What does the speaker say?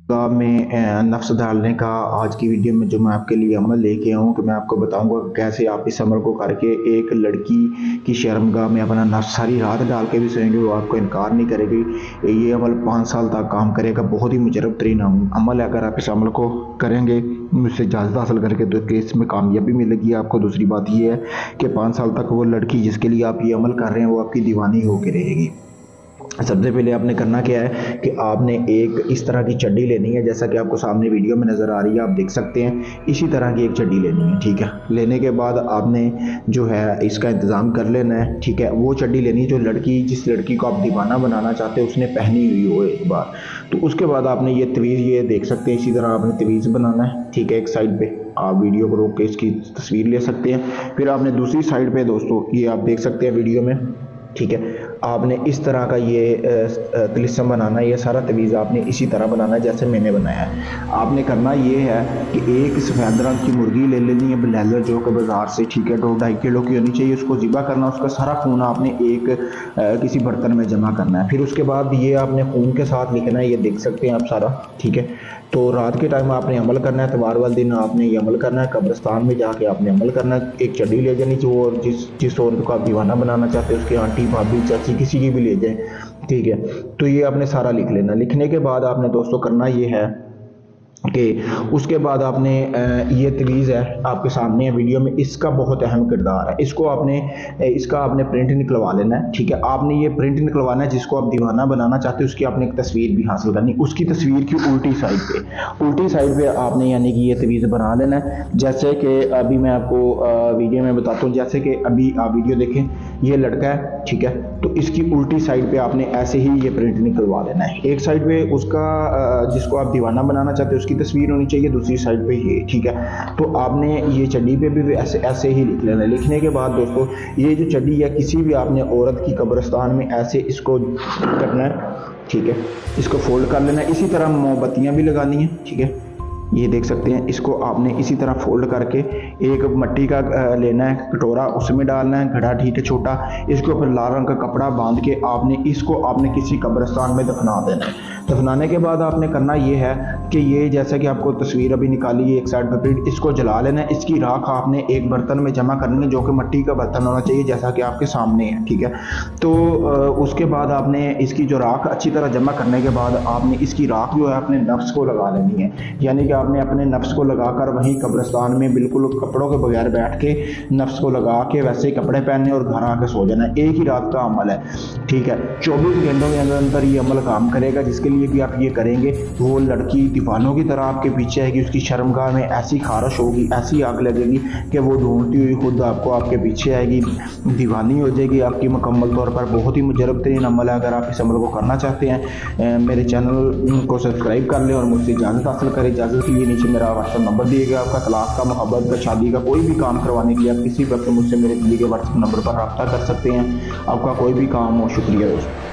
में नफ्स डालने का आज की वीडियो में जो मैं आपके लिए अमल लेके आऊँ कि मैं आपको बताऊंगा कैसे आप इस अमल को करके एक लड़की की शर्मगाह में अपना नफ्स सारी रात डाल के भी सोएंगे, वो आपको इनकार नहीं करेगी। ये अमल 5 साल तक काम करेगा, बहुत ही मुजरब तरीन अमल है। अगर आप इस अमल को करेंगे मुझसे इजाज़त हासिल करके तो केस में कामयाबी मिलेगी आपको। दूसरी बात ये है कि 5 साल तक वो लड़की जिसके लिए आप ये अमल कर रहे हैं वो आपकी दीवानी होकर रहेगी। सबसे पहले आपने करना क्या है कि आपने एक इस तरह की चड्डी लेनी है, जैसा कि आपको सामने वीडियो में नज़र आ रही है, आप देख सकते हैं। इसी तरह की एक चड्डी लेनी है, ठीक है। लेने के बाद आपने जो है इसका इंतज़ाम कर लेना है, ठीक है। वो चड्डी लेनी है जो जिस लड़की को आप दीवाना बनाना चाहते हो उसने पहनी हुई हो एक बार। तो उसके बाद आपने ये तवीज़ ये देख सकते हैं, इसी तरह आपने तवीज़ बनाना है, ठीक है। एक साइड पे आप वीडियो को रोक के इसकी तस्वीर ले सकते हैं। फिर आपने दूसरी साइड पे दोस्तों ये आप देख सकते हैं वीडियो में, ठीक है। आपने इस तरह का ये तिलिस्म बनाना है, ये सारा तवीज़ आपने इसी तरह बनाना है जैसे मैंने बनाया है। आपने करना ये है कि एक सफ़ेद रंग की मुर्गी ले लेनी है, ब्लैलर जो कि बाज़ार से, ठीक है, 2-2.5 किलो की होनी चाहिए। उसको ज़िबा करना, उसका सारा खून आपने एक किसी बर्तन में जमा करना है। फिर उसके बाद ये आपने खून के साथ लिखना है, ये देख सकते हैं आप सारा, ठीक है। तो रात के टाइम आपने अमल करना है, इतवार वाले दिन आपने ये अमल करना है। कब्रिस्तान में जाके आपने अमल करना है। एक चड्डी ले जानी चाहिए और जिस औरत को आप दीवाना बनाना चाहते हैं उसकी आंटी, भाभी, चाची, किसी की भी ले जाएं, ठीक है। तो ये आपने सारा लिख लेना। लिखने के बाद आपने दोस्तों करना ये है कि उसके बाद आपने ये तवीज़ है आपके सामने है वीडियो में, इसका बहुत अहम किरदार है। इसका आपने प्रिंट निकलवा लेना है, ठीक है। आपने ये प्रिंट निकलवाना है, जिसको आप दीवाना बनाना चाहते हो उसकी आपने एक तस्वीर भी हासिल करनी। उसकी तस्वीर की उल्टी साइड पे आपने यानी कि ये तवीज़ बना लेना है। जैसे कि अभी मैं आपको वीडियो में बताता हूँ, जैसे कि अभी आप वीडियो देखें, ये लड़का है, ठीक है। तो इसकी उल्टी साइड पे आपने ऐसे ही ये प्रिंट निकलवा लेना है। एक साइड पे उसका जिसको आप दीवाना बनाना चाहते हो उसकी तस्वीर होनी चाहिए, दूसरी साइड पे ये, ठीक है। तो आपने ये चड्डी पे भी ऐसे ही लिख लेना है। लिखने के बाद दोस्तों ये जो चड्डी है किसी भी आपने औरत की कब्रिस्तान में ऐसे इसको करना है, ठीक है। इसको फोल्ड कर लेना है। इसी तरह मोमबत्तियाँ भी लगानी है, ठीक है। ये देख सकते हैं, इसको आपने इसी तरह फोल्ड करके एक मिट्टी का लेना है कटोरा, उसमें डालना है, घड़ा, ठीक है, छोटा। इसके ऊपर लाल रंग का कपड़ा बांध के आपने किसी कब्रिस्तान में दफना देना है। दफनाने के बाद आपने करना ये है कि ये जैसा कि आपको तस्वीर अभी निकाली है एक साइड पर प्रिंट, इसको जला लेना है। इसकी राख आपने एक बर्तन में जमा करनी है जो कि मिट्टी का बर्तन होना चाहिए, जैसा कि आपके सामने है, ठीक है। तो उसके बाद आपने इसकी जो राख अच्छी तरह जमा करने के बाद आपने इसकी राख जो है अपने नफ्स को लगा लेनी है। यानी कि आपने अपने नफ्स को लगाकर वहीं कब्रिस्तान में बिल्कुल कपड़ों के बगैर बैठ के नफ्स को लगा के वैसे ही कपड़े पहनने और घर आके सो जाना है। एक ही रात का अमल है, ठीक है। 24 घंटों के अंदर ये अमल काम करेगा। जिसके लिए भी आप ये करेंगे वो लड़की दीवानों की तरह आपके पीछे आएगी। उसकी शर्मगाह में ऐसी खारिश होगी, ऐसी आग लगेगी कि वो ढूंढती हुई खुद आपको आपके पीछे आएगी, दीवानी हो जाएगी आपकी मुकम्मल तौर पर। बहुत ही मुजरब तरीन अमल है। अगर आप इस अमल को करना चाहते हैं मेरे चैनल को सब्सक्राइब कर लें और मुझसे इजाज़त हासिल करें। इजाज़त के लिए नीचे मेरा व्हाट्सएप नंबर दिया गया। आपका तलाक का, मोहब्बत का, शादी का कोई भी काम करवाने के लिए आप किसी वक्त मुझसे मेरे दिए गए व्हाट्सएप नंबर पर रब्ता कर सकते हैं। आपका कोई भी काम हो। शुक्रिया दोस्तों।